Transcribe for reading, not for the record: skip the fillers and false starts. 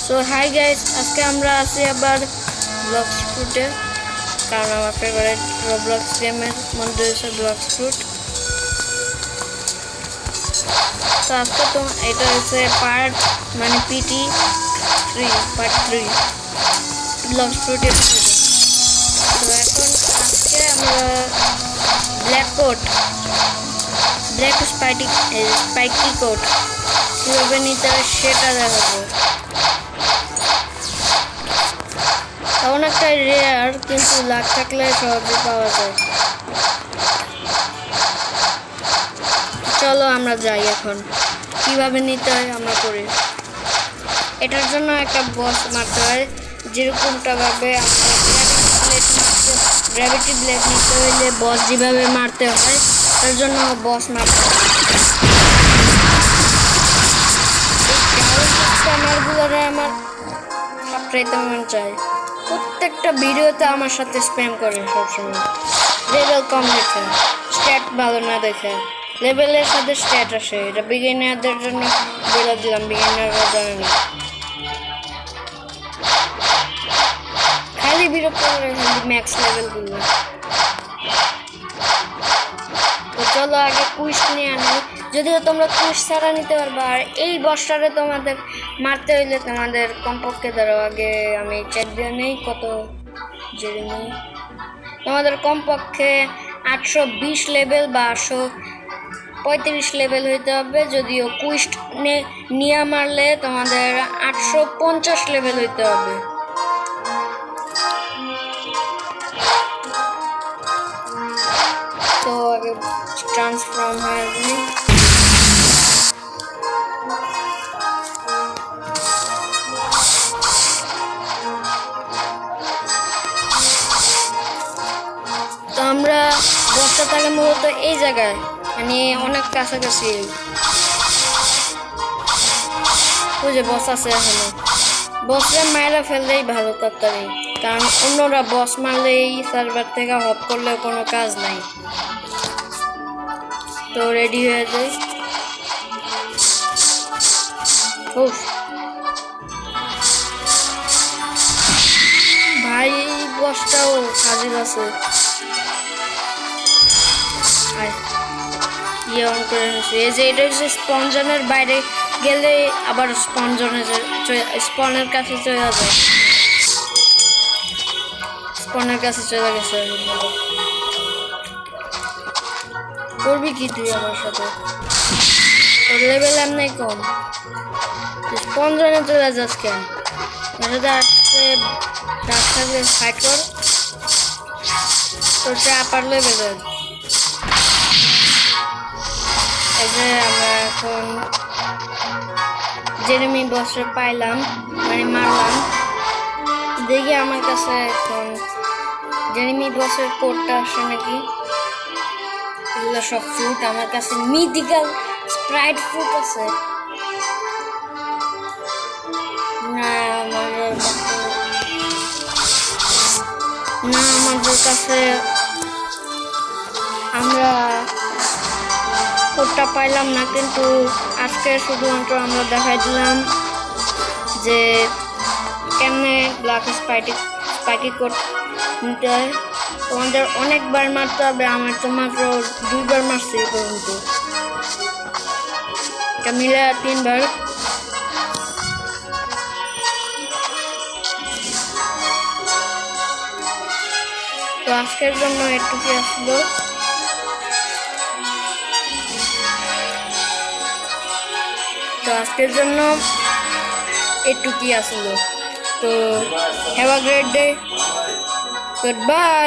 So hi guys, আজকে আমরা আছি আবার ব্লক্স ফ্রুটে, কারণ আমার ফেভারিট রোবলক্স গেমের মধ্যে হচ্ছে ব্লক্স ফ্রুট। তো আজকে তো এটা হচ্ছে পার্ট মানে পার্ট 3 ব্লক্স ফ্রুটের। তো এখন আজকে আমরা ব্ল্যাক স্পাইকি কোট কীভাবে নিতে হয় সেটা দেখাবো। অনেকটা রেয়ার, কিন্তু লাখ থাকলে সহজে পাওয়া যায়। চলো আমরা যাই এখন, কিভাবে নিতে হয় আমরা করি। এটার জন্য একটা বস মারতে হয়, যেরকমটা ভাবে গ্র্যাভিটি ব্লেড নিতে হইলে বস যেভাবে মারতে হয় তার জন্য বস মারতে হয়। আমার সাবস্ক্রাইবতে মন চাই, প্রত্যেকটা ভিডিওতে আমার সাথে স্প্যাম করে সবসময়। লেভেল কম দেখে, স্ট্যাট ভালো না দেখে, লেভেলের সাথে স্ট্যাট আসে। এটা বিগিনারদের জন্য বলে দিলাম, বিগিনাররা জানে না। খালি বিরক্ত করে খালি ম্যাক্স লেভেলগুলো। তো চলো আগে কুইজ নিয়ে আনি, যদিও তোমরা কুইজ ছাড়া নিতে পারবা। আর এই বসটারে তোমাদের মারতে হইলে তোমাদের কমপক্ষে ধরো, আগে আমি চেক দিয়ে নেই কত জেরেমি, তোমাদের কমপক্ষে 820 লেভেল বা 835 লেভেল হইতে হবে। যদিও কুইস্ট নিয়ে মারলে তোমাদের 850 লেভেল হইতে হবে। তো আগে ট্রান্সফর্ম হয়ে যাবে। তো আমরা বসটা থাকে মূলত এই জায়গায়, মানে অনেক কাছাকাছি। বুঝে বস আছে এখনো, বসে মায়েরা ফেললেই ভালো তাড়াতাড়ি, কারণ অন্যরা বস মারলেই সার্ভার থেকে হপ করলেও কোনো কাজ নাই। তো রেডি হয়ে যায়। ভাই বসটাও হাজির আছে। অন করে নিচ্ছি। এই যে এটা হচ্ছে স্পঞ্জনের বাইরে গেলে আবার স্পনের কাছে চলে যায়। স্পনের কাছে চলে গেছে। করবি কি তুই আমার সাথে? তোর লেভেল এমনি কম, স্পঞ্জনে চলে যাস কেন? ফাইট কর, তোর আপার লেভেলের। এই যে আমরা এখন জেরেমি বসে পাইলাম, মানে মারলাম। দেখি আমার কাছে এখন জেরেমি বসের কোডটা আসে নাকি। এগুলো সব ফ্রুট আমার কাছে, মিথিক্যাল স্প্রাইট ফ্রুট আছে না আমাদের কাছে। আমরা কোডটা পাইলাম না, কিন্তু আজকে শুধুমাত্র আমরা দেখাই দিলাম যে কেমনে ব্ল্যাক স্পাইকি কোড নিতে হয়। তোমাদের অনেকবার মারতে হবে, আমার তো মাত্র 2বার মারছি পর্যন্ত, মিলে 3বার। তো আজকের জন্য এটুকুই আসলো। তো have a great day, good bye.